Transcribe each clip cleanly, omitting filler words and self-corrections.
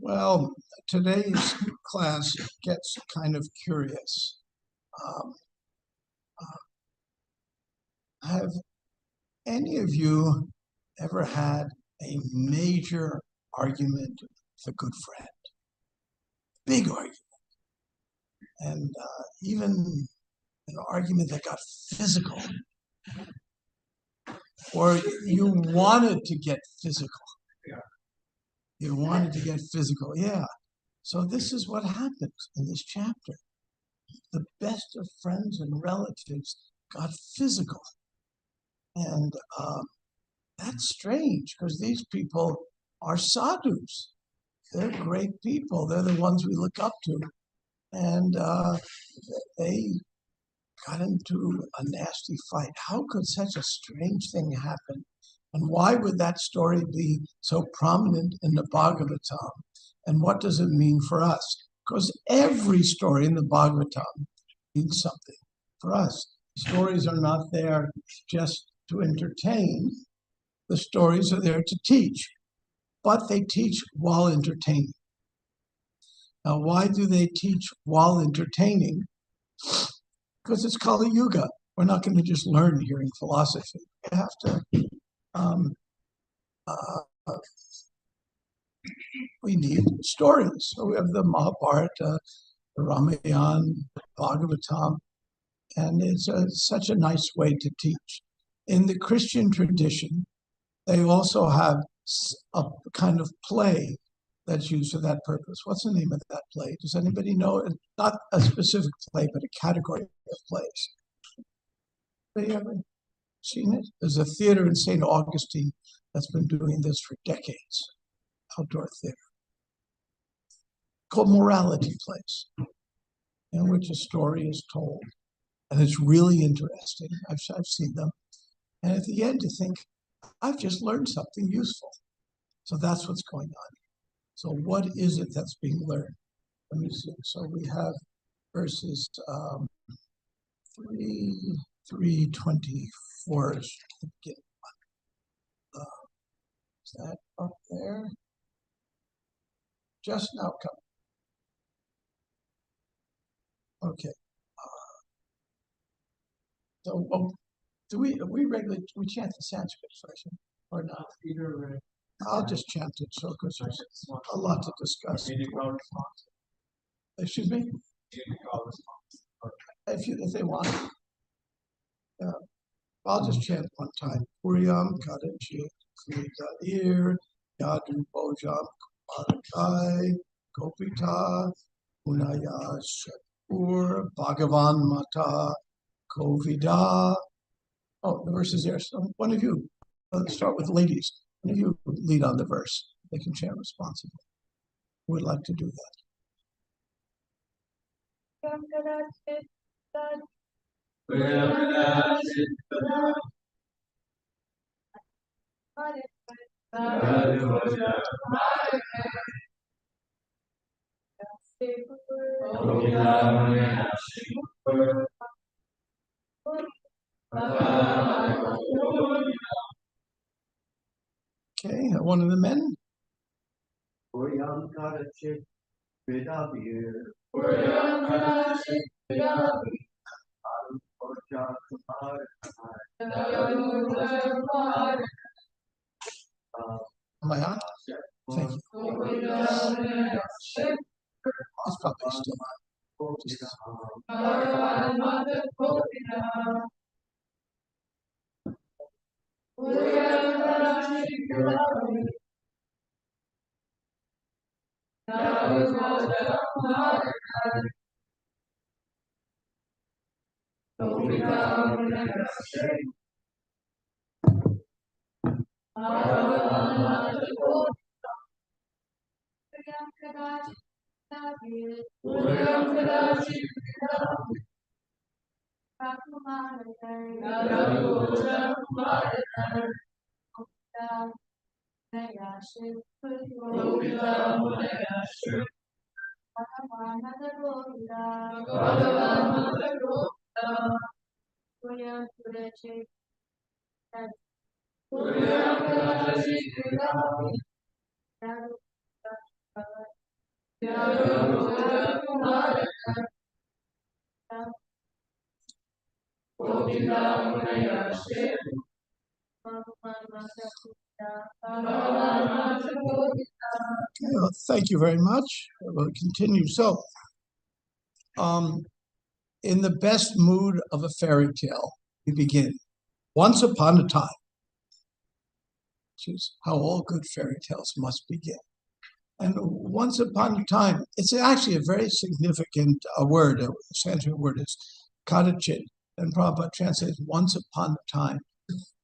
Well, today's class gets kind of curious. Um, have any of you ever had a major argument with a good friend? Big argument. And even an argument that got physical. Or you wanted to get physical. You wanted to get physical, yeah. So this is what happens in this chapter. The best of friends and relatives got physical. And that's strange because these people are sadhus. They're great people. They're the ones we look up to. And they got into a nasty fight. How could such a strange thing happen? And why would that story be so prominent in the Bhagavatam? And what does it mean for us? Because every story in the Bhagavatam means something for us. Stories are not there just to entertain. The stories are there to teach, but they teach while entertaining. Now, why do they teach while entertaining? Because it's Kali Yuga. We're not going to just learn hearing philosophy. We have to, we need stories. So we have the Mahabharata, the Ramayana, Bhagavatam, and it's such a nice way to teach. In the Christian tradition, they also have a kind of play that's used for that purpose. What's the name of that play? Does anybody know? Not a specific play, but a category of plays. Have you ever seen it? There's a theater in St. Augustine that's been doing this for decades, outdoor theater, called morality plays, in which a story is told. And it's really interesting. I've seen them. And at the end, you think, I've just learned something useful. So that's what's going on. So what is it that's being learned? Let me see. So we have verses 324 is the beginning one. Is that up there? Just now coming. Okay. So do we regularly chant the Sanskrit version or not? I'll just chant it so because there's a lot to discuss. Excuse me? If they want. I'll just chant one time. Puryam Kadachi Kridair Yadu Bojam Kumarakai Kopita Unaya Shakur Bhagavan Mata Kovida. Oh, the verse is there. So one of you, let's start with ladies. One of you lead on the verse. They can chant responsibly. Who would like to do that? Okay, one of the men. Am I on? Thank you. It's probably still on. Well, thank you very much. We'll continue. So, in the best mood of a fairy tale, we begin. Once upon a time, which is how all good fairy tales must begin. And once upon a time, it's actually a very significant word. The Sanskrit word is kadachit, and Prabhupada translates once upon a time.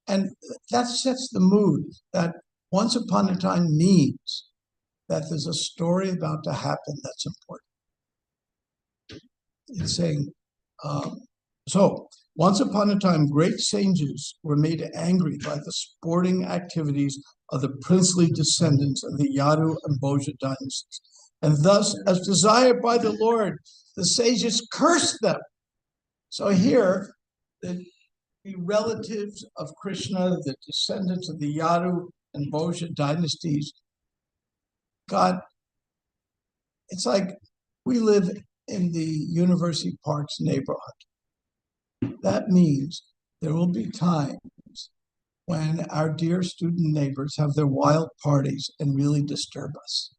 And that sets the mood that once upon a time means that there's a story about to happen that's important. It's saying, so once upon a time, great sages were made angry by the sporting activities of the princely descendants of the Yadu and Bhoja dynasties. And thus, as desired by the Lord, the sages cursed them. So here, the relatives of Krishna, the descendants of the Yadu and Bhoja dynasties, it's like we live in the University Parks neighborhood. That means there will be times when our dear student neighbors have their wild parties and really disturb us.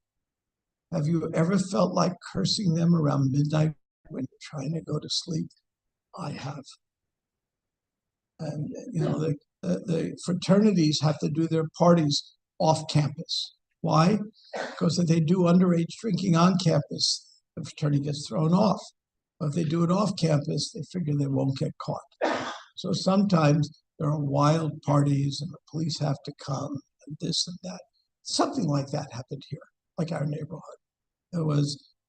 Have you ever felt like cursing them around midnight when you're trying to go to sleep? I have. And, the fraternities have to do their parties off campus. Why? Because if they do underage drinking on campus, the fraternity gets thrown off. But if they do it off campus, they figure they won't get caught. So sometimes there are wild parties and the police have to come and this and that. Something like that happened here, like our neighborhood.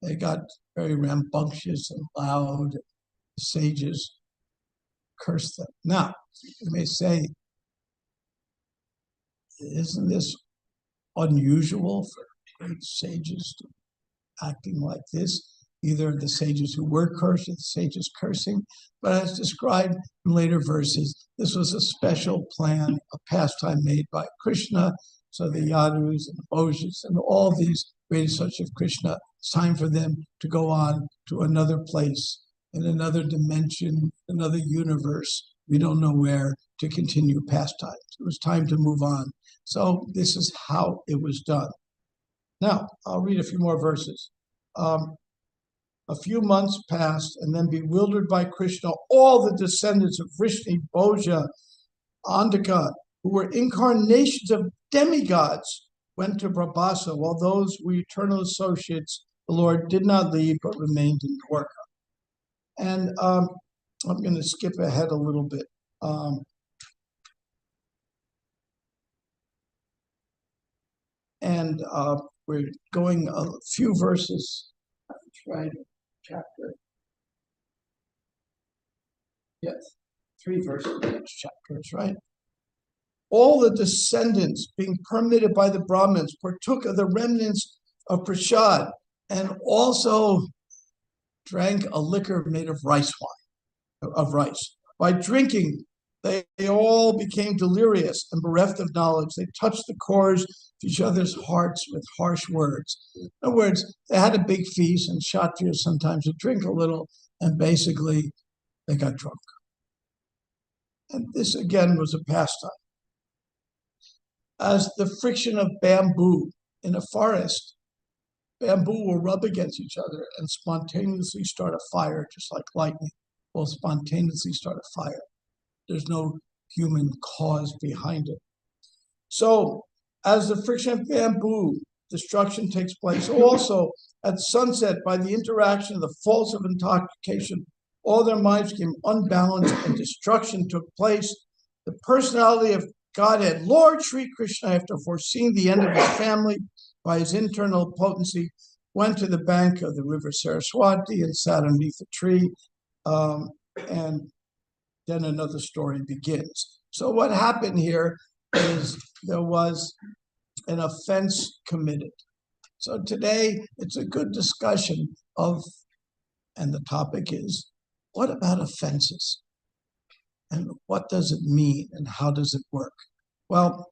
They got very rambunctious and loud. The sages cursed them. Now, you may say, isn't this unusual for great sages to acting like this? Either the sages who were cursed or the sages cursing, but as described in later verses, this was a special plan, a pastime made by Krishna. So the Yadus and the Bhojas and all these great associates of Krishna, it's time for them to go on to another place, in another dimension, another universe, we don't know where, to continue pastimes. It was time to move on. So this is how it was done. Now, I'll read a few more verses. A few months passed, and then bewildered by Krishna, all the descendants of Vrishni, Bhoja, Andhaka, who were incarnations of demigods, went to Prabhasa, while those were eternal associates, the Lord did not leave, but remained in Dwarka. And I'm going to skip ahead a little bit. We're going a few verses. Right, chapter. Yes, 3 verses in each chapter, right? All the descendants, being permitted by the Brahmins, partook of the remnants of prasad, and also drank a liquor made of rice. By drinking, they all became delirious and bereft of knowledge. They touched the cores of each other's hearts with harsh words. In other words, they had a big feast, and Kshatriyas sometimes would drink a little, and basically they got drunk. And this again was a pastime. As the friction of bamboo in a forest, bamboo will rub against each other and spontaneously start a fire, just like lightning will spontaneously start a fire. There's no human cause behind it. So, as the friction of bamboo, destruction takes place. Also, at sunset, by the interaction of the faults of intoxication, all their minds became unbalanced and destruction took place. The personality of Godhead, Lord Sri Krishna, after foreseeing the end of his family by his internal potency, went to the bank of the river Saraswati and sat underneath a tree, and then another story begins. So what happened here is there was an offense committed. So today it's a good discussion of, and the topic is, what about offenses? And what does it mean and how does it work? Well,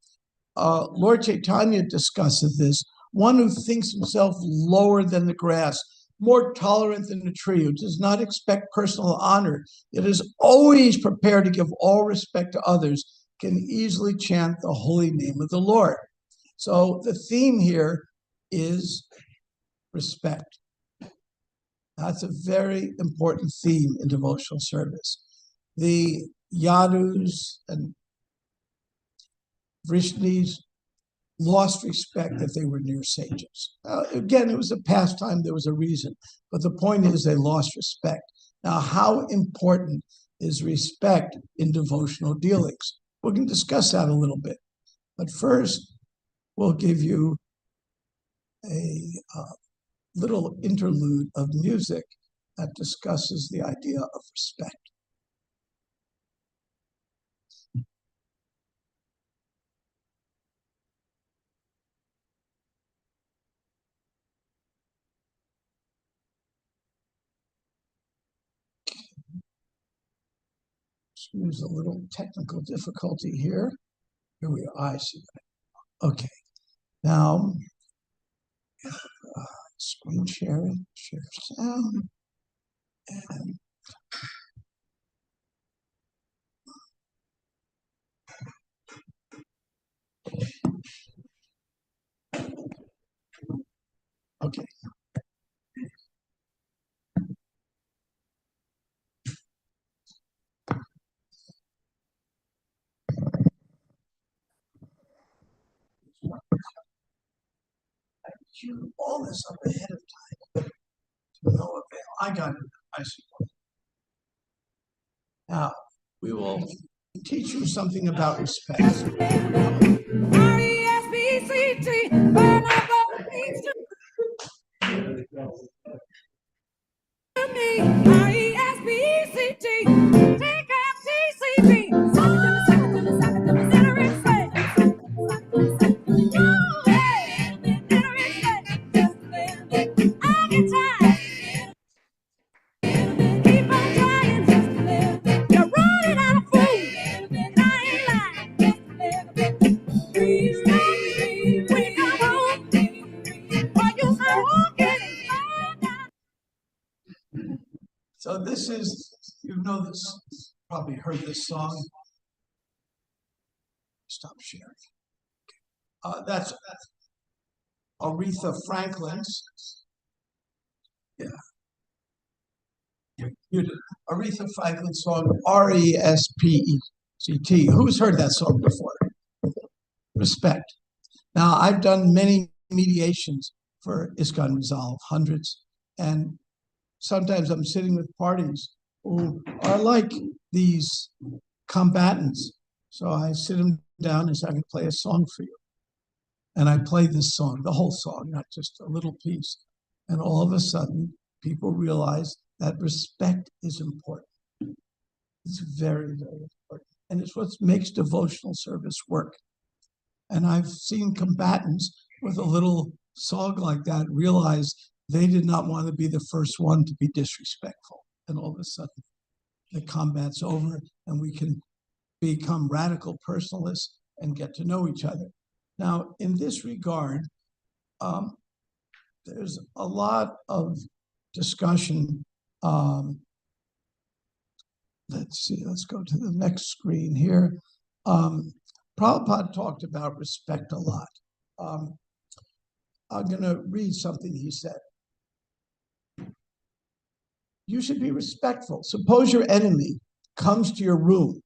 Lord Chaitanya discusses this one who thinks himself lower than the grass, more tolerant than the tree, who does not expect personal honor, yet is always prepared to give all respect to others, can easily chant the holy name of the Lord. So the theme here is respect. That's a very important theme in devotional service. The Yadus and Vrishnis lost respect that they were near sages. Again, it was a pastime, there was a reason, but the point is they lost respect. Now, how important is respect in devotional dealings? We can discuss that a little bit, but first, we'll give you a little interlude of music that discusses the idea of respect. Excuse a little technical difficulty here. Here we are. I see that. Okay. Now, screen sharing, share sound, and okay. I queued all this up ahead of time to no avail. I got it. I see. Now, we will teach you something about respect. R-E-S-P-C-T, burn up all the things to me. R-E-S-P-C-T, take out T-C-B. Suck it to me, suck it to me, suck it to me, center it straight. I get tired. Keep on trying, just a little bit. You're running out of food, and I ain't lying. Just a little bit. Please stay when you come home, or you'll start walking. So this is, you know this, probably heard this song. Stop sharing. That's Aretha Franklin's. Yeah. You did. Aretha Franklin's song, R-E-S-P-E-C-T. Who's heard that song before? Respect. Now, I've done many mediations for ISKCON Resolve, hundreds, and sometimes I'm sitting with parties who are like these combatants. So I sit them down and say, I can play a song for you. And I play this song, the whole song, not just a little piece. And all of a sudden, people realize that respect is important. It's very, very important. And it's what makes devotional service work. And I've seen combatants with a little song like that realize they did not want to be the first one to be disrespectful. And all of a sudden, the combat's over and we can become radical personalists and get to know each other. Now, in this regard, there's a lot of discussion. Let's see, let's go to the next screen here. Prabhupada talked about respect a lot. I'm going to read something he said. You should be respectful. Suppose your enemy comes to your room,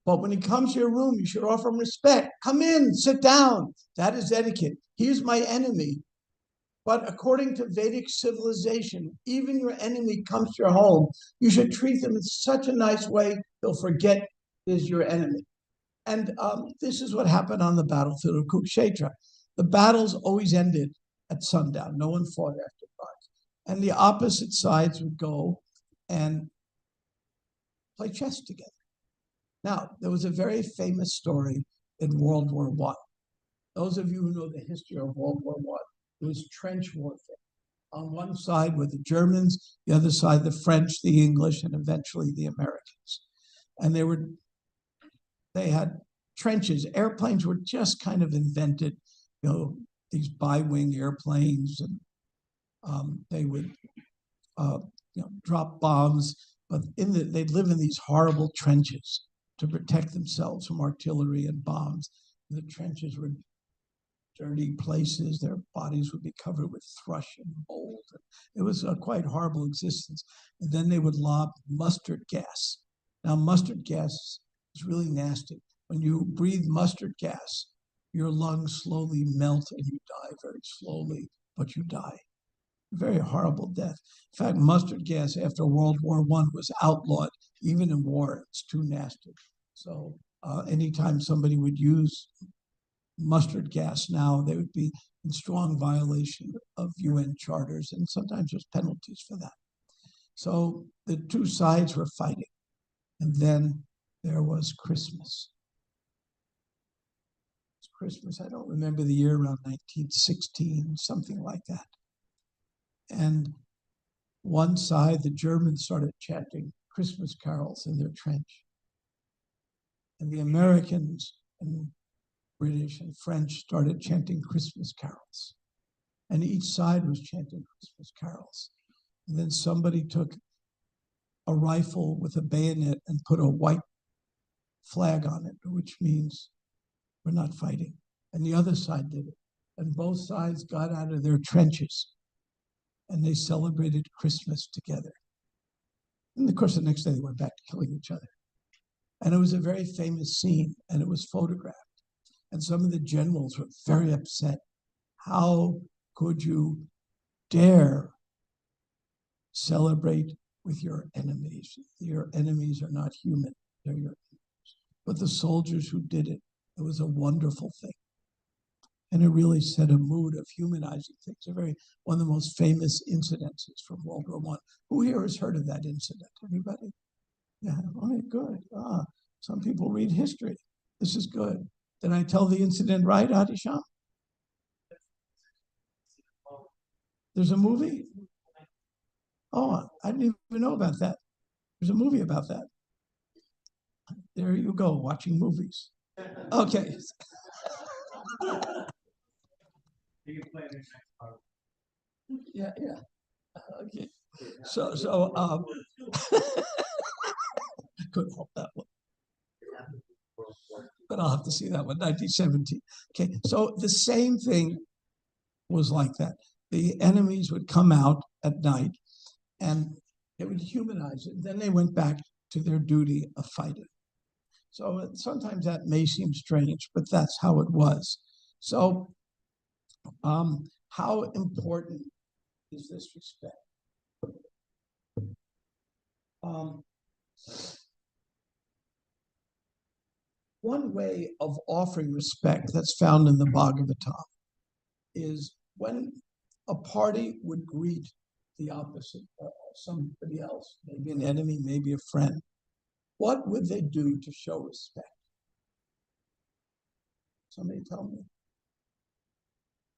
but when he comes to your room, you should offer him respect. Come in, sit down. That is etiquette. He is my enemy. But according to Vedic civilization, even your enemy comes to your home, you should treat them in such a nice way, they'll forget is your enemy. And this is what happened on the battlefield of Kurukshetra. The battles always ended at sundown. No one fought after dark. And the opposite sides would go and play chess together. Now, there was a very famous story in World War I. Those of you who know the history of World War I, it was trench warfare. On one side were the Germans, the other side the French, the English, and eventually the Americans. And they had trenches. Airplanes were just kind of invented. You know, these bi-wing airplanes, and they would drop bombs, but they'd live in these horrible trenches to protect themselves from artillery and bombs. The trenches were dirty places. Their bodies would be covered with thrush and mold. It was a quite horrible existence. And then they would lob mustard gas. Now, mustard gas is really nasty. When you breathe mustard gas, your lungs slowly melt and you die very slowly, but you die. Very horrible death. In fact, mustard gas after World War I was outlawed, even in war. It's too nasty. So anytime somebody would use mustard gas now, they would be in strong violation of UN charters, and sometimes there's penalties for that. So the two sides were fighting. And then there was Christmas. Christmas, I don't remember the year, around 1916, something like that. And one side, the Germans started chanting Christmas carols in their trench. And the Americans and British and French started chanting Christmas carols. And each side was chanting Christmas carols. And then somebody took a rifle with a bayonet and put a white flag on it, which means we're not fighting. And the other side did it. And both sides got out of their trenches and they celebrated Christmas together. And of course, the next day they went back to killing each other. And it was a very famous scene, and it was photographed. And some of the generals were very upset. How could you dare celebrate with your enemies? Your enemies are not human, they're your enemies. But the soldiers who did it, it was a wonderful thing. And it really set a mood of humanizing things. One of the most famous incidences from World War I. Who here has heard of that incident? Anybody? Yeah, all right, good. Some people read history. This is good. Did I tell the incident right, Adisham? There's a movie? Oh, I didn't even know about that. There's a movie about that. There you go, watching movies. Okay. Yeah. Okay. So I couldn't help that one. But I'll have to see that one, 1917. Okay, so the same thing was like that. The enemies would come out at night and they would humanize it. Then they went back to their duty of fighting. So sometimes that may seem strange, but that's how it was. So how important is this respect? One way of offering respect that's found in the Bhagavatam is when a party would greet the opposite, somebody else, maybe an enemy, maybe a friend. What would they do to show respect? Somebody tell me.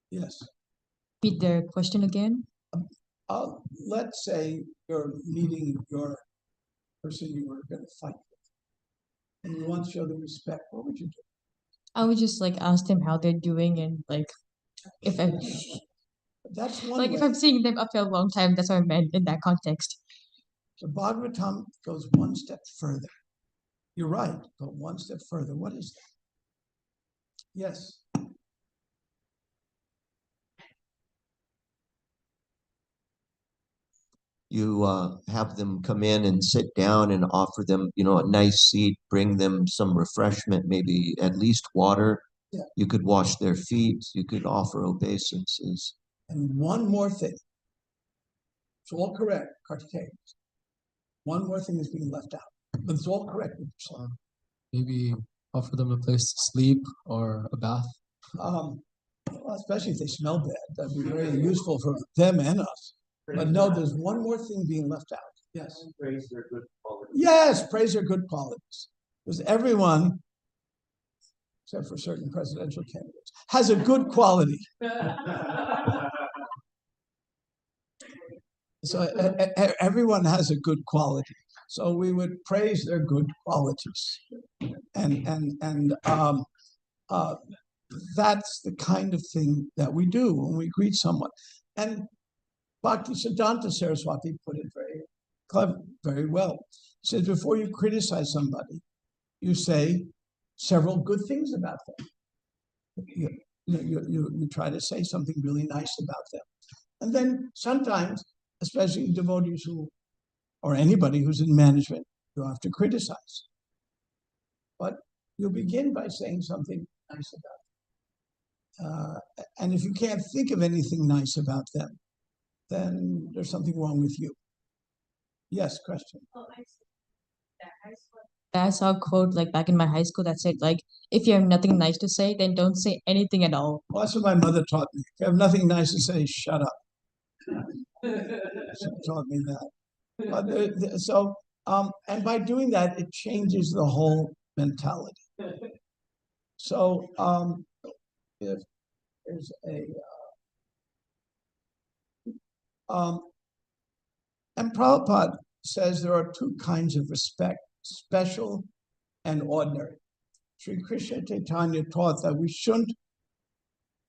Yes. Repeat the question again. Let's say you're meeting your person you were going to fight with, and you want to show them respect. What would you do? I would just ask them how they're doing, and if I'm That's one like way. if I'm seeing them after a long time, that's what I meant in that context. The Bhagavatam goes one step further. You're right, but one step further. What is that? Yes. You have them come in and sit down and offer them, a nice seat, bring them some refreshment, maybe at least water. Yeah. You could wash their feet. You could offer obeisances. And one more thing. It's all correct, Kartikeya. One more thing is being left out, but it's all correct. Maybe offer them a place to sleep or a bath. Well, especially if they smell bad. That'd be very useful for them and us. But no, there's one more thing being left out. Yes. Praise their good qualities. Yes, praise their good qualities. Because everyone, except for certain presidential candidates, has a good quality. So everyone has a good quality. So we would praise their good qualities. And that's the kind of thing that we do when we greet someone. And Bhaktisiddhanta Saraswati put it very clever, very well. He says, before you criticize somebody, you say several good things about them. You try to say something really nice about them. And then sometimes, especially devotees who, or anybody who's in management, you have to criticize. But you begin by saying something nice about them. And if you can't think of anything nice about them, then there's something wrong with you. Yes, question. I saw a quote like back in my high school that said like, if you have nothing nice to say, then don't say anything at all. Well, that's what my mother taught me. If you have nothing nice to say, shut up. She taught me that. But and by doing that, it changes the whole mentality. So if there's and Prabhupada says there are two kinds of respect, special and ordinary. Sri Krishna Chaitanya taught that we shouldn't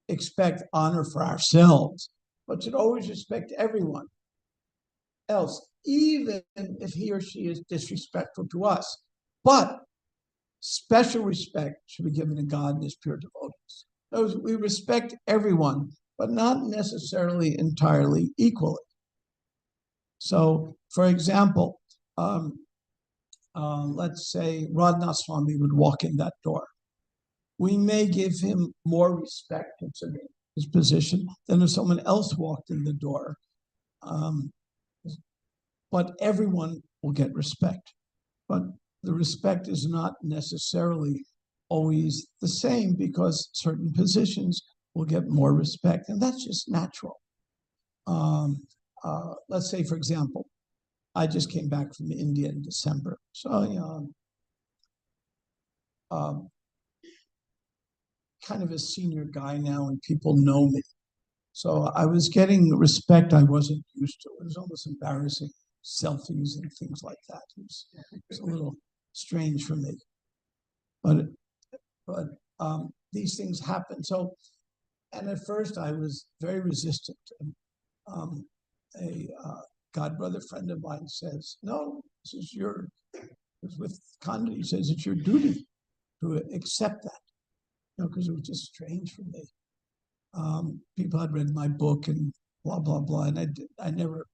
expect honor for ourselves, but should always respect everyone else, even if he or she is disrespectful to us. But special respect should be given to God and his pure devotees. Those we respect everyone, but not necessarily entirely equally. So, for example, let's say Radha Swami would walk in that door. We may give him more respect considering his position than if someone else walked in the door. But everyone will get respect. But the respect is not necessarily always the same because certain positions will get more respect, and that's just natural. Let's say, for example, I just came back from India in December. So, kind of a senior guy now, and people know me. So I was getting respect I wasn't used to. It was almost embarrassing, selfies and things like that. It was a little strange for me. But these things happen. So, and at first I was very resistant. And, a godbrother friend of mine says, no, this is your, with Condit, he says, it's your duty to accept that. Because it was just strange for me. People had read my book and blah, blah, blah. And I never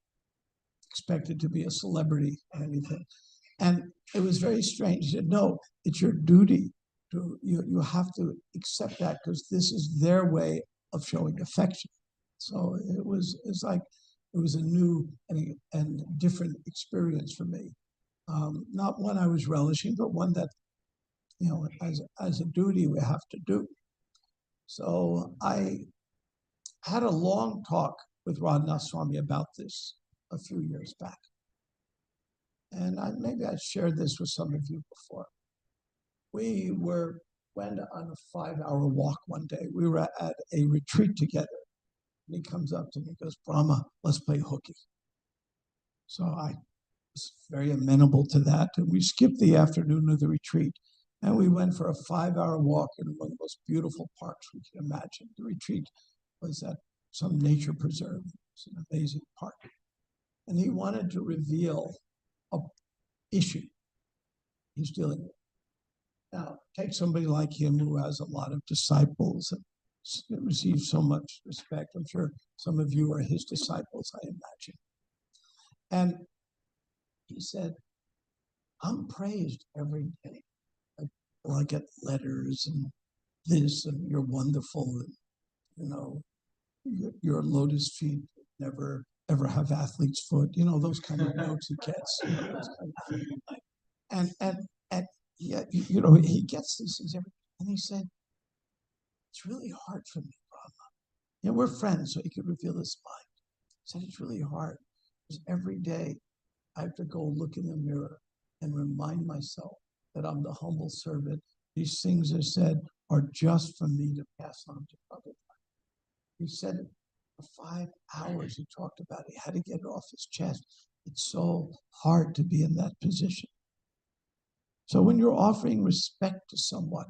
expected to be a celebrity or anything. And it was very strange. He said, no, it's your duty. You have to accept that because this is their way of showing affection. So it's like, it was a new and different experience for me. Not one I was relishing, but one that, as a duty we have to do. So I had a long talk with Radha Swami about this a few years back. And maybe I shared this with some of you before. We went on a 5-hour walk one day. We were at a retreat together. And he comes up to me and goes, Brahma, let's play hooky. So I was very amenable to that. And we skipped the afternoon of the retreat. And we went for a 5-hour walk in one of the most beautiful parks we can imagine. The retreat was at some nature preserve. It's an amazing park. And he wanted to reveal an issue he's dealing with. Now, take somebody like him who has a lot of disciples and receives so much respect. I'm sure some of you are his disciples, I imagine. And he said, I'm praised every day. I get letters and this, and you're wonderful, and your lotus feet never ever have athlete's foot. Those kind of notes he gets. Those kind of things. And yeah, he gets these things and he said, it's really hard for me, Brahma. We're friends, so he could reveal his mind. He said it's really hard because every day I have to go look in the mirror and remind myself that I'm the humble servant. These things are said are just for me to pass on to others. He said it for 5 hours. He talked about it. He had to get it off his chest. It's so hard to be in that position. So when you're offering respect to someone,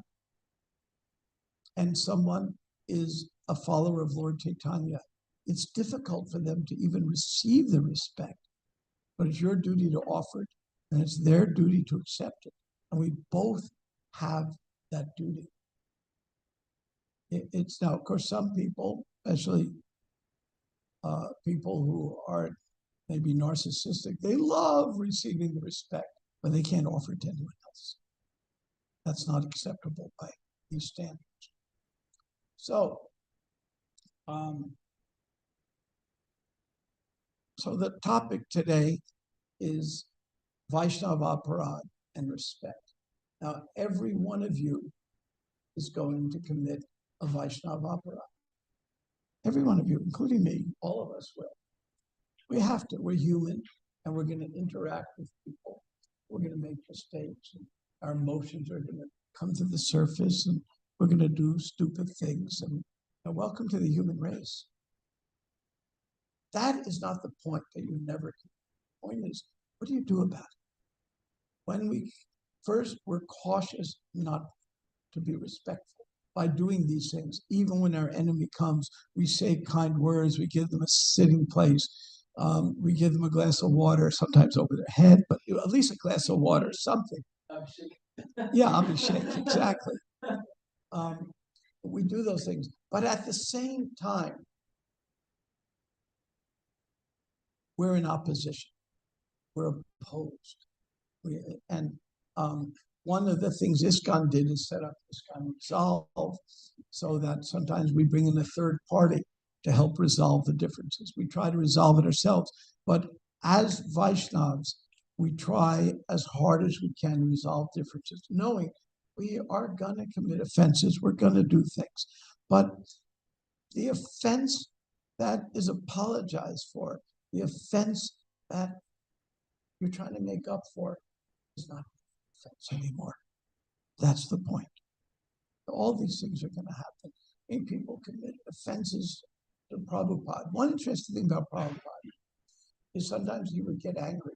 and someone is a follower of Lord Chaitanya, it's difficult for them to even receive the respect. But it's your duty to offer it, and it's their duty to accept it. And we both have that duty. It's now, of course, some people, especially people who are maybe narcissistic, they love receiving the respect, but they can't offer it to anyone else. That's not acceptable by these standards. So, so the topic today is Vaishnava aparadha and respect. Now, every one of you is going to commit a Vaishnava aparadha. Every one of you, including me, all of us will. We have to. We're human, and we're going to interact with people. We're going to make mistakes, and our emotions are going to come to the surface, and we're going to do stupid things. And welcome to the human race. That is not the point that you never can. The point is, what do you do about it? When we're cautious not to be respectful by doing these things. Even when our enemy comes, we say kind words, we give them a sitting place, we give them a glass of water, sometimes over their head, but at least a glass of water, something. Yeah, Abhishek, exactly. We do those things. But at the same time, we're in opposition. We're opposed. One of the things ISKCON did is set up ISKCON Resolve, so that sometimes we bring in a third party to help resolve the differences. We try to resolve it ourselves, but as Vaishnavas, we try as hard as we can to resolve differences, knowing we are going to commit offenses, we're going to do things. But the offense that is apologized for, the offense that you're trying to make up for, is not offense anymore. That's the point. All these things are going to happen. And people commit offenses to Prabhupada. One interesting thing about Prabhupada is sometimes he would get angry.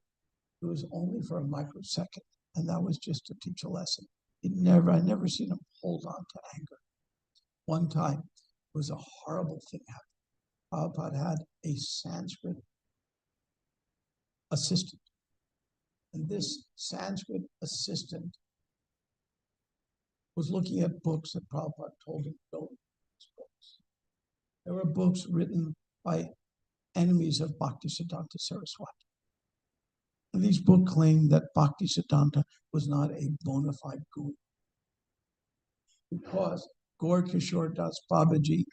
It was only for a microsecond, and that was just to teach a lesson. I never seen him hold on to anger. One time, it was a horrible thing happened. Prabhupada had a Sanskrit assistant. And this Sanskrit assistant was looking at books that Prabhupada told him don't read these books. There were books written by enemies of Bhaktisiddhanta Saraswati. And these books claimed that Bhaktisiddhanta was not a bona fide guru, because Gaur Kishore Das Babaji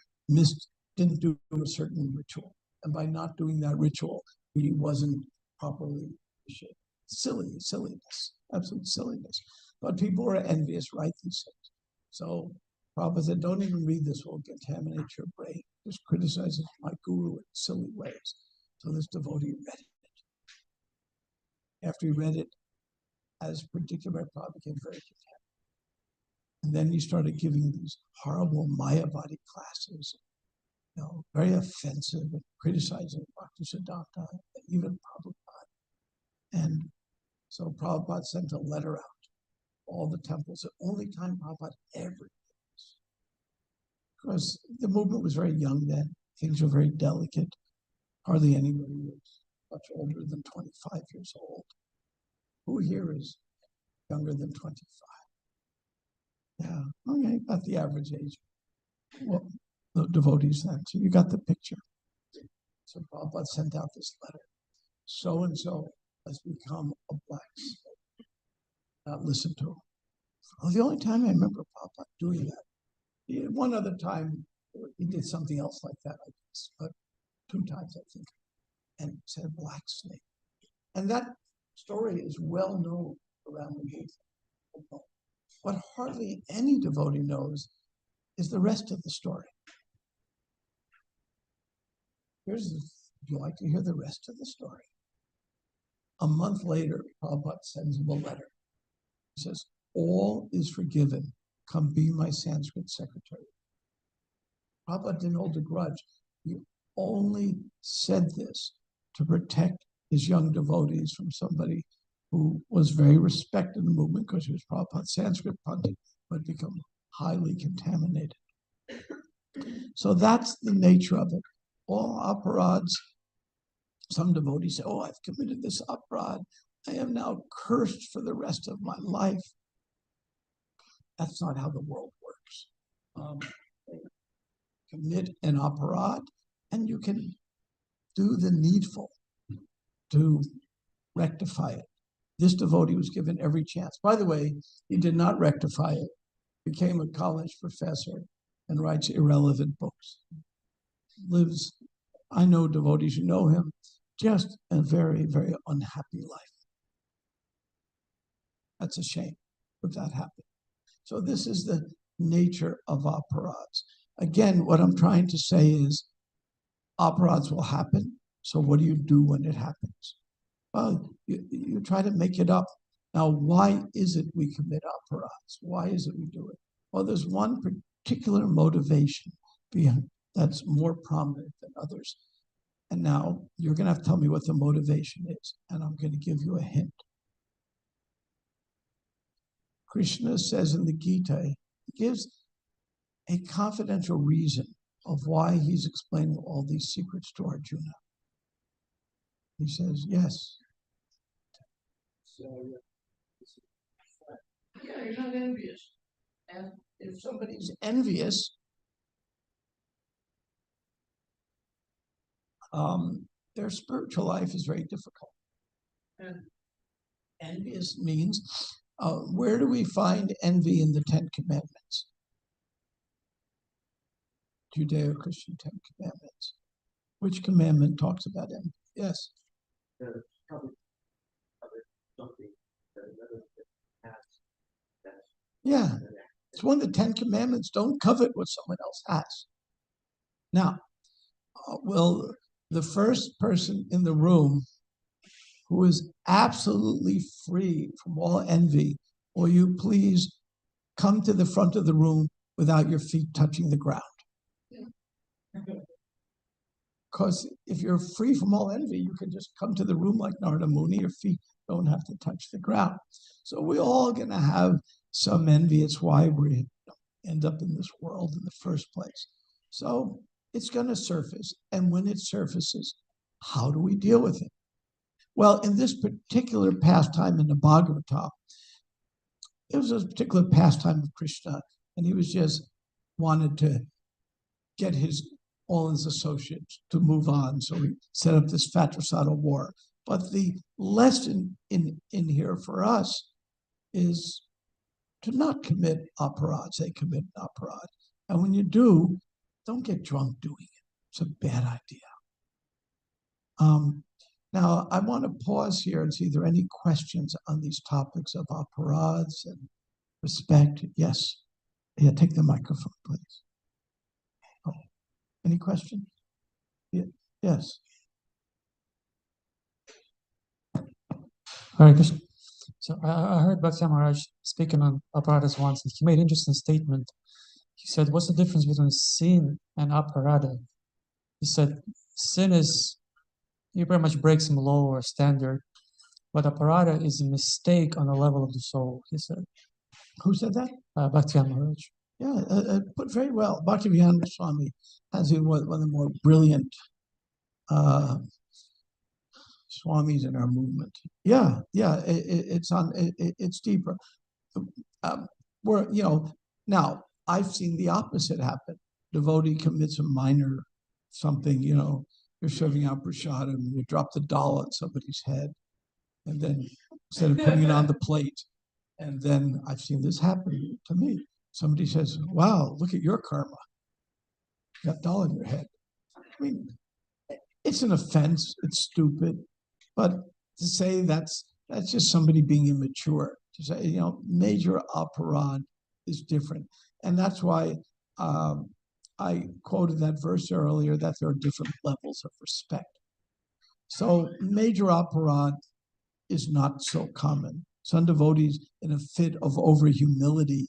didn't do a certain ritual. And by not doing that ritual, he wasn't properly appreciated. Silliness, absolute silliness. But people were envious, write these things. So Prabhupada said, don't even read this, will contaminate your brain. Just criticizes my guru in silly ways. So this devotee read it. After he read it, as predicted by Prabhupada, became very contaminated. And then he started giving these horrible Mayavadi classes, very offensive, and criticizing Bhaktisiddhanta, and even Prabhupada. And so Prabhupada sent a letter out to all the temples. The only time Prabhupada ever did this, because the movement was very young then. Things were very delicate. Hardly anybody was much older than 25 years old. Who here is younger than 25? Yeah, okay, about the average age. Well, the devotees then. So you got the picture. So Prabhupada sent out this letter. So-and-so has become a black slave. Not listen to him. Well, the only time I remember Prabhupada doing that, one other time he did something else like that, I guess, but 2 times I think, and said black snake. And that story is well known around the movement. What hardly any devotee knows is the rest of the story. Would you like to hear the rest of the story? A month later, Prabhupada sends him a letter. He says, all is forgiven. Come be my Sanskrit secretary. Prabhupada didn't hold a grudge. He only said this to protect his young devotees from somebody who was very respected in the movement because he was Prabhupada's Sanskrit pundit, but become highly contaminated. So that's the nature of it. All aparadhas, some devotees say, oh, I've committed this aparadha. I am now cursed for the rest of my life. That's not how the world works. Commit an aparadha, and you can do the needful to rectify it. This devotee was given every chance. By the way, he did not rectify it, became a college professor and writes irrelevant books. Lives, I know devotees who know him, just a very, very unhappy life. That's a shame if that happened. So this is the nature of aparadhas. Again, what I'm trying to say is aparadhas will happen. So what do you do when it happens? Well, you try to make it up. Now, why is it we commit aparadhas? Why is it we do it? Well, there's one particular motivation behind that's more prominent than others. And now you're going to have to tell me what the motivation is, and I'm going to give you a hint. Krishna says in the Gita, he gives a confidential reason of why he's explaining all these secrets to Arjuna. He says, yes. So, yeah, you're not envious. And if somebody's envious, their spiritual life is very difficult. And envious means, where do we find envy in the Ten Commandments? Judeo-Christian Ten Commandments. Which commandment talks about envy? Yes. Yeah, it's one of the Ten Commandments. Don't covet what someone else has. Now, will the first person in the room who is absolutely free from all envy, will you please come to the front of the room without your feet touching the ground? Because if you're free from all envy, you can just come to the room like Narada Muni. Your feet don't have to touch the ground. So we're all going to have some envy. It's why we end up in this world in the first place. So it's going to surface. And when it surfaces, how do we deal with it? Well, in this particular pastime in the Bhagavatam, it was a particular pastime of Krishna, and he was just wanted to get all his associates to move on. So he set up this fratricidal war. But the lesson in here for us is to not commit aparadhas. They commit an aparadha. And when you do, don't get drunk doing it. It's a bad idea. Now, I want to pause here and see if there are any questions on these topics of aparadhas and respect. Yes. Yeah, take the microphone, please. Oh, any questions? Yeah. Yes. Hare Krishna. So I heard Bhakti Maharaj speaking on aparadhas once, and he made an interesting statement. He said, what's the difference between sin and aparadha? He said, sin is, you pretty much break some law or standard, but aparadha is a mistake on the level of the soul, he said. Who said that? Bhakti Maharaj. Yeah, put very well. Bhaktivedanta Swami has one of the more brilliant swamis in our movement. Yeah, it's deeper. Now I've seen the opposite happen. Devotee commits a minor something, you're serving out prasadam and you drop the doll on somebody's head, and then instead of putting it on the plate, and then I've seen this happen to me. Somebody says, wow, look at your karma. You got doll in your head. I mean, it's an offense. It's stupid. But to say that's just somebody being immature. To say, major aparadha is different. And that's why I quoted that verse earlier, that there are different levels of respect. So major aparadha is not so common. Some devotees, in a fit of over-humility,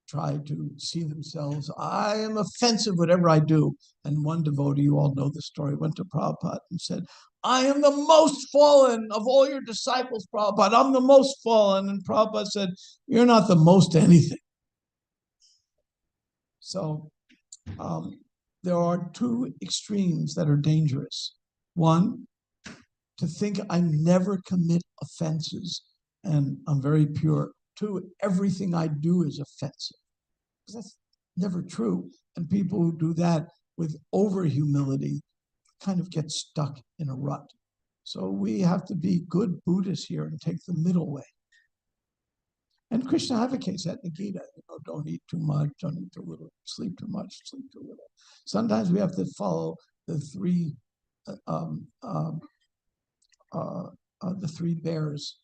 try to see themselves, I am offensive whatever I do. And one devotee, you all know the story, went to Prabhupada and said, I am the most fallen of all your disciples, Prabhupada. I'm the most fallen. And Prabhupada said, you're not the most anything. So there are two extremes that are dangerous. One, to think I never commit offenses and I'm very pure. Two, everything I do is offensive. That's never true. And people who do that with over humility kind of get stuck in a rut. So we have to be good Buddhists here and take the middle way. And Krishna advocates that in the Gita. Don't eat too much, don't eat too little, sleep too much, sleep too little. Sometimes we have to follow the three bears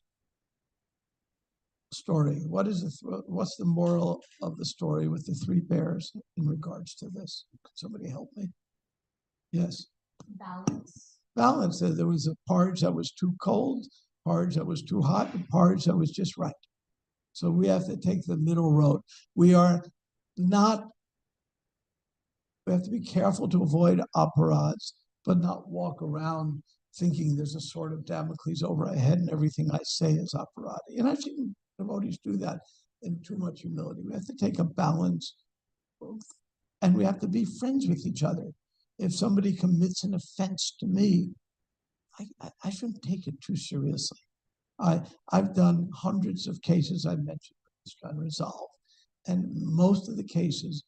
story. What's the moral of the story with the three bears in regards to this? Can somebody help me? Yes. Balance. There was a porridge that was too cold, porridge that was too hot, and porridge that was just right. So we have to take the middle road. We have to be careful to avoid aparadhas, but not walk around thinking there's a sword of Damocles over our head and everything I say is aparadha. And I've seen devotees do that in too much humility. We have to take a balance, and we have to be friends with each other. If somebody commits an offense to me, I shouldn't take it too seriously. I've done hundreds of cases I've mentioned unresolved, and most of the cases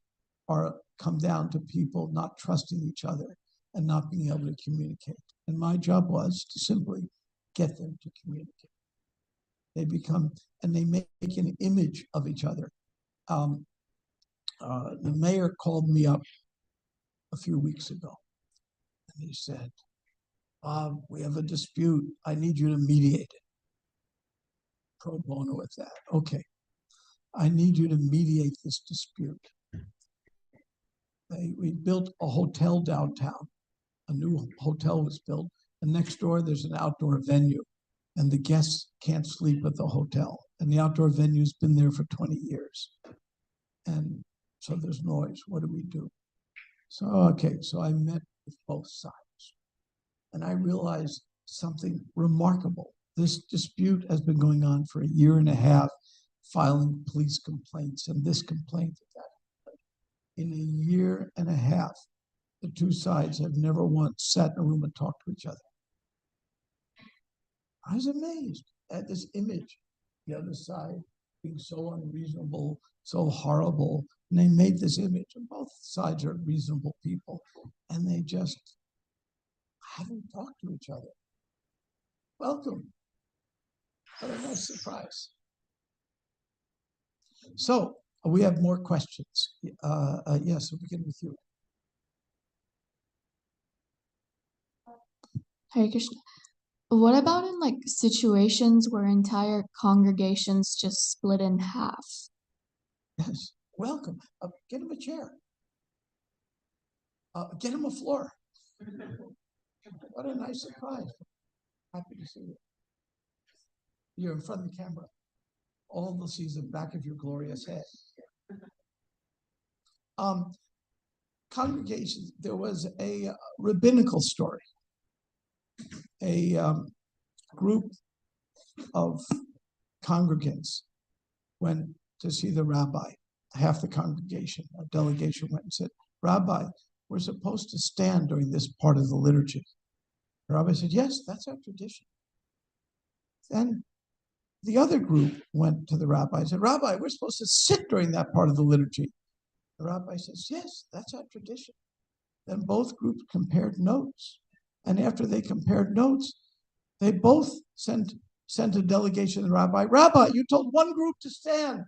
come down to people not trusting each other and not being able to communicate. And my job was to simply get them to communicate. They make an image of each other. The mayor called me up a few weeks ago, and he said, "Bob, we have a dispute. I need you to mediate it." Pro bono with that. Okay. I need you to mediate this dispute. We built a hotel downtown. A new hotel was built, and next door there's an outdoor venue, and the guests can't sleep at the hotel, and the outdoor venue's been there for 20 years. And so there's noise. What do? So I met with both sides, and I realized something remarkable. This dispute has been going on for a year and a half, filing police complaints and this complaint and that. In a year and a half, the two sides have never once sat in a room and talked to each other. I was amazed at this image, the other side being so unreasonable, so horrible. And they made this image, and both sides are reasonable people, and they just haven't talked to each other. Welcome. What a nice surprise. So we have more questions. Yes, we'll begin with you. Hare Krishna. What about in like situations where entire congregations just split in half? Yes, welcome. Get him a chair. Get him a floor. What a nice surprise. Happy to see you. You're in front of the camera. All they'll see is the back of your glorious head. Congregations, there was a rabbinical story. A group of congregants went to see the rabbi. Half the congregation, a delegation went and said, "Rabbi, we're supposed to stand during this part of the liturgy." The rabbi said, "Yes, that's our tradition." Then the other group went to the rabbi and said, "Rabbi, we're supposed to sit during that part of the liturgy." The rabbi says, "Yes, that's our tradition." Then both groups compared notes. And after they compared notes, they both sent a delegation to the rabbi. "Rabbi, you told one group to stand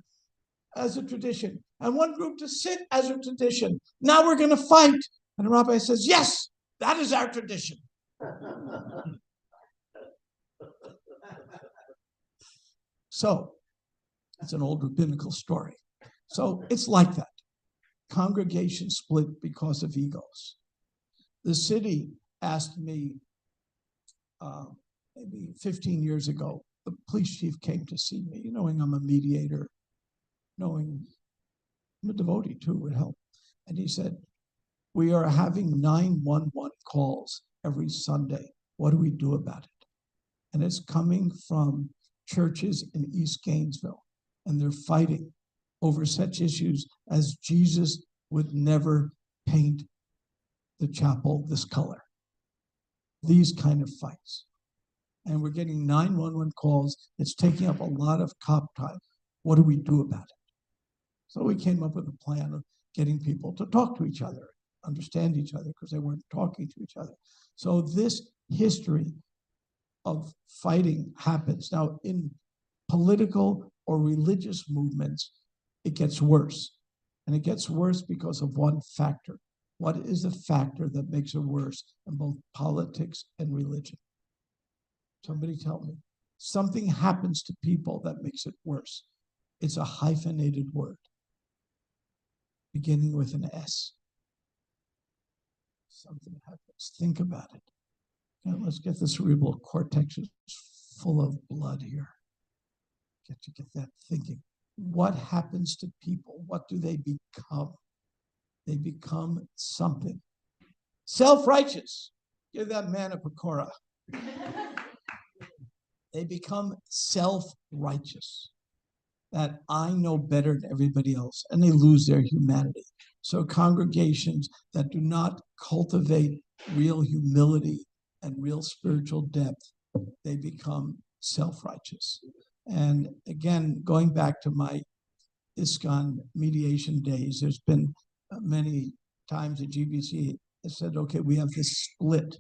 as a tradition and one group to sit as a tradition. Now we're going to fight." And the rabbi says, "Yes, that is our tradition." So it's an old rabbinical story. So it's like that. Congregations split because of egos. The city asked me maybe 15 years ago, the police chief came to see me, knowing I'm a mediator, knowing I'm a devotee too, would help. And he said, "We are having 911 calls every Sunday. What do we do about it?" And it's coming from churches in East Gainesville, and they're fighting over such issues as Jesus would never paint the chapel this color. These kind of fights. And we're getting 911 calls. It's taking up a lot of cop time. What do we do about it? So we came up with a plan of getting people to talk to each other, understand each other, because they weren't talking to each other. So this history of fighting happens. Now, in political or religious movements, it gets worse. And it gets worse because of one factor. What is the factor that makes it worse in both politics and religion? Somebody tell me. Something happens to people that makes it worse. It's a hyphenated word, beginning with an S. Something happens. Think about it. Okay, let's get the cerebral cortex full of blood here. Get that thinking. What happens to people? What do they become? They become something. Self-righteous. Give that man a pakora. They become self-righteous. That I know better than everybody else, and they lose their humanity. So congregations that do not cultivate real humility and real spiritual depth, they become self-righteous. And again, going back to my ISKCON mediation days, there's been many times at GBC has said, okay, we have this split.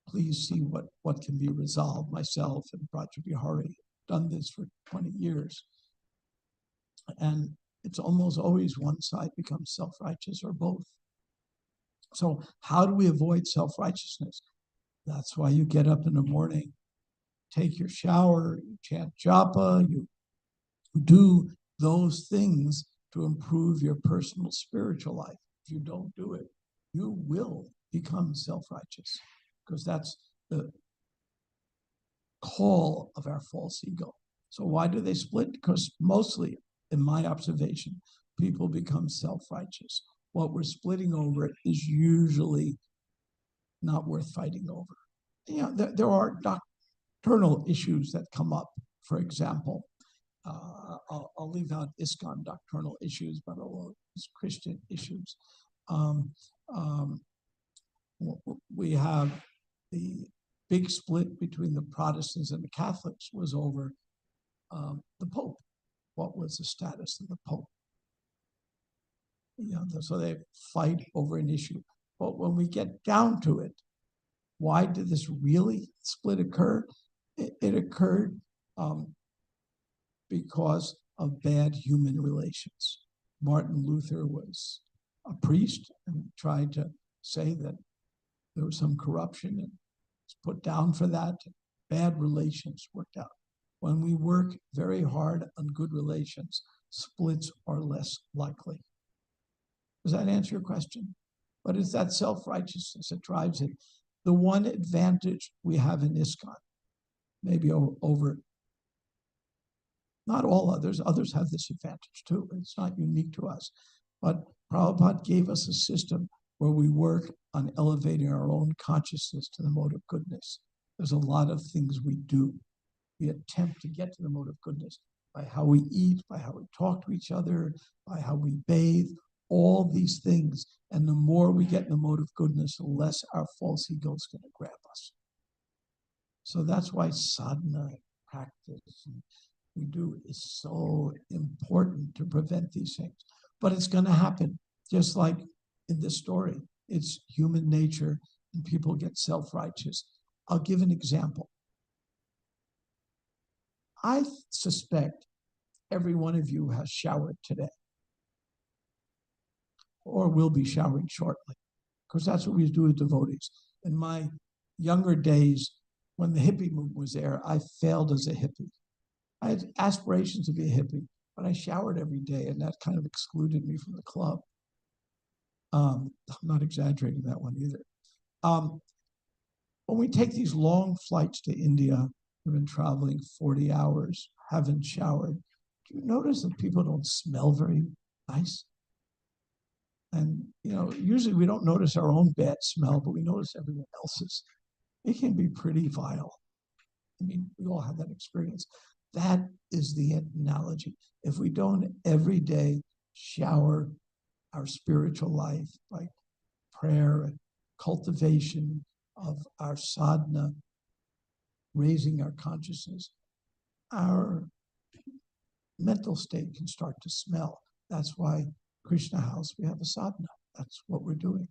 Please see what can be resolved. Myself and Bracha Bihari done this for 20 years. And it's almost always one side becomes self-righteous or both. So how do we avoid self-righteousness? That's why you get up in the morning, take your shower, you chant japa, you do those things to improve your personal spiritual life. If you don't do it, you will become self-righteous, because that's the call of our false ego. So why do they split? Because mostly, in my observation, people become self-righteous. What we're splitting over is usually not worth fighting over. You know, there are doctrinal issues that come up. For example, I'll leave out ISKCON doctrinal issues, but it's Christian issues. We have the big split between the Protestants and the Catholics was over the Pope. What was the status of the Pope? You know, so they fight over an issue. But when we get down to it, why did this really split occur? It occurred because of bad human relations. Martin Luther was a priest and tried to say that there was some corruption and was put down for that. Bad relations worked out. When we work very hard on good relations, splits are less likely. Does that answer your question? But it's that self-righteousness that drives it. The one advantage we have in ISKCON, maybe over not all others have this advantage too. It's not unique to us. But Prabhupada gave us a system where we work on elevating our own consciousness to the mode of goodness. There's a lot of things we do. We attempt to get to the mode of goodness by how we eat, by how we talk to each other, by how we bathe, all these things. And the more we get in the mode of goodness, the less our false ego is going to grab us. So that's why sadhana, practice, we do is so important to prevent these things. But it's going to happen, just like in this story. It's human nature, and people get self-righteous. I'll give an example. I suspect every one of you has showered today, or will be showering shortly, because that's what we do as devotees. In my younger days, when the hippie movement was there, I failed as a hippie. I had aspirations to be a hippie, but I showered every day, and that kind of excluded me from the club. I'm not exaggerating that one either. When we take these long flights to India, we've been traveling 40 hours, haven't showered. Do you notice that people don't smell very nice? And, you know, usually we don't notice our own bad smell, but we notice everyone else's. It can be pretty vile. I mean, we all have that experience. That is the analogy. If we don't every day shower our spiritual life by prayer and cultivation of our sadhana, raising our consciousness, our mental state can start to smell. That's why Krishna House, we have a sadhana. That's what we're doing.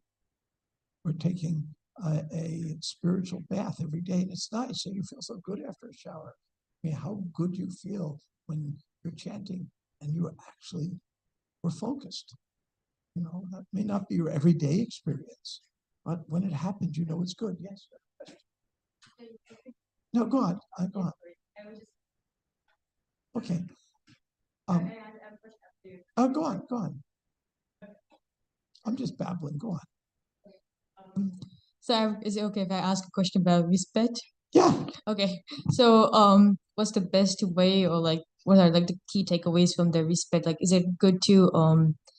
We're taking a spiritual bath every day, and it's nice, and you feel so good after a shower. I mean, how good you feel when you're chanting and you actually were focused. You know, that may not be your everyday experience, but when it happens, you know it's good. Yes. No, go on. Go on. Okay. Go on. Go on. I'm just babbling. Go on. So is it okay if I ask a question about respect? Yeah. Okay. So what's the best way, or like what are like the key takeaways from the respect? Like, is it good to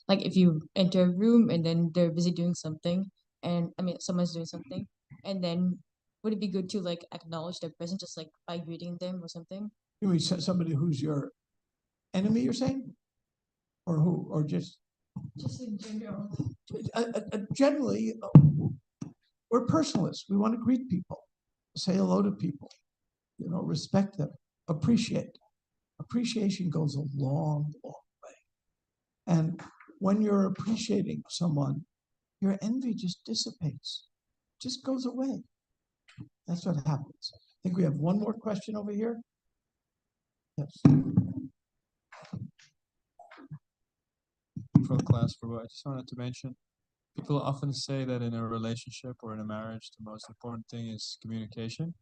like if you enter a room and then they're busy doing something, and I mean someone's doing something, and then would it be good to like acknowledge their presence just like by greeting them or something? You mean somebody who's your enemy, you're saying? Or who? Or just in general. generally, we're personalists. We want to greet people, say hello to people, you know, respect them, appreciate. Appreciation goes a long, long way. And when you're appreciating someone, your envy just dissipates, just goes away. That's what happens. I think we have one more question over here. Yes. For the class, I just wanted to mention, people often say that in a relationship or in a marriage, the most important thing is communication,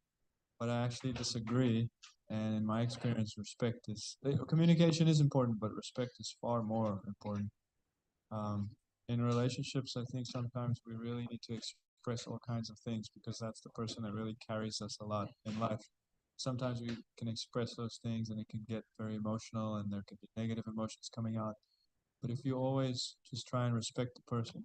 but I actually disagree. And in my experience, communication is important, but respect is far more important. In relationships, I think sometimes we really need to express all kinds of things because that's the person that really carries us a lot in life. Sometimes we can express those things and it can get very emotional and there can be negative emotions coming out. But if you always just try and respect the person,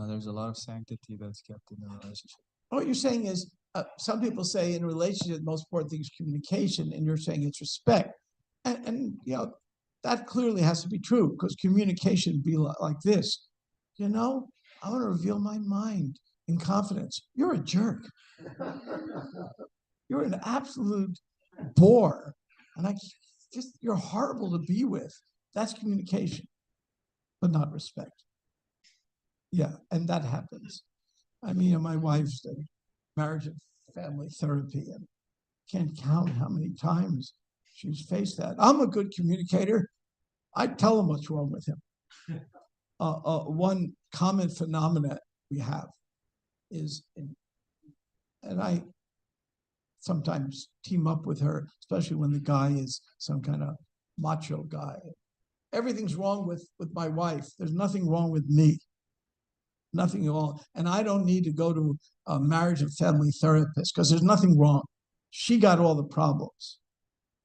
there's a lot of sanctity that's kept in the relationship. What you're saying is, some people say in a relationship, the most important thing is communication, and you're saying it's respect. And you know, that clearly has to be true, because communication be like this. You know, I want to reveal my mind in confidence. You're a jerk. You're an absolute bore. And you're horrible to be with. That's communication, but not respect. Yeah, and that happens. I mean, my wife's marriage and family therapy, and can't count how many times she's faced that. I'm a good communicator. I tell him what's wrong with him. One common phenomena we have is, and I sometimes team up with her, especially when the guy is some kind of macho guy. Everything's wrong with my wife. There's nothing wrong with me. Nothing at all. And I don't need to go to a marriage and family therapist because there's nothing wrong. She got all the problems.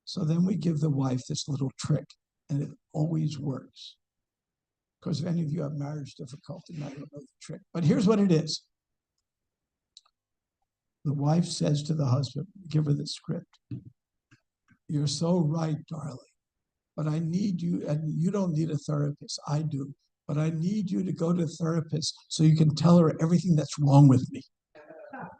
So then we give the wife this little trick, and it always works. Because if any of you have marriage difficulty, now you'll know the trick. But here's what it is. The wife says to the husband, give her the script. You're so right, darling, but I need you, and you don't need a therapist, I do, but I need you to go to a therapist so you can tell her everything that's wrong with me.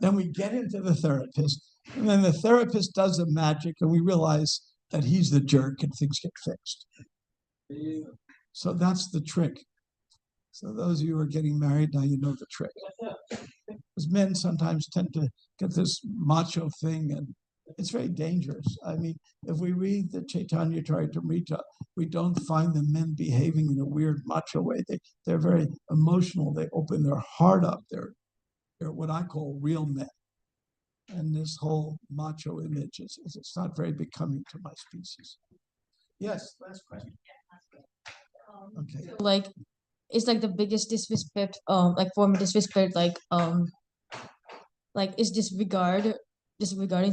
Then we get into the therapist, and then the therapist does the magic, and we realize that he's the jerk and things get fixed. So that's the trick. So those of you who are getting married, now you know the trick. Because men sometimes tend to get this macho thing, and it's very dangerous. I mean, if we read the Chaitanya Charitamrita, we don't find the men behaving in a weird macho way. They're very emotional. They open their heart up. They're what I call real men. And this whole macho image it's not very becoming to my species. Yes, last question. Okay. Like, it's like the biggest disrespect, like form of disrespect, like is disregarding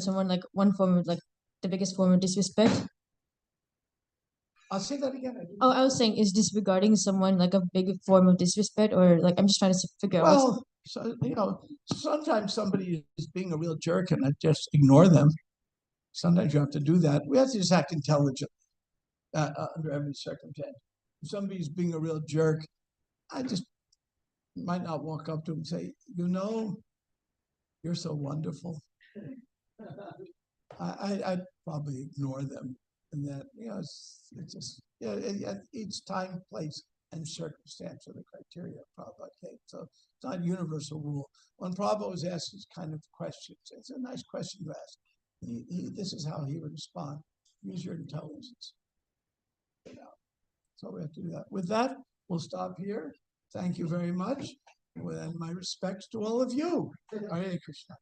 someone, like one form of like the biggest form of disrespect. I'll say that again. Oh, I was saying, is disregarding someone like a big form of disrespect, or like I'm just trying to figure out. Well, so, you know, sometimes somebody is being a real jerk and I just ignore them. Sometimes you have to do that. We have to just act intelligently under every circumstance. If somebody's being a real jerk I just might not walk up to him and say, you know, you're so wonderful. I'd probably ignore them, and that, you know, it's just, yeah, each time, place, and circumstance are the criteria of Prabhupada gave. So it's not a universal rule. When Prabhupada was asked these kind of questions, it's a nice question to ask. This is how he would respond. Use your intelligence. You know, so we have to do that. With that, we'll stop here. Thank you very much. And my respects to all of you. Hare Krishna.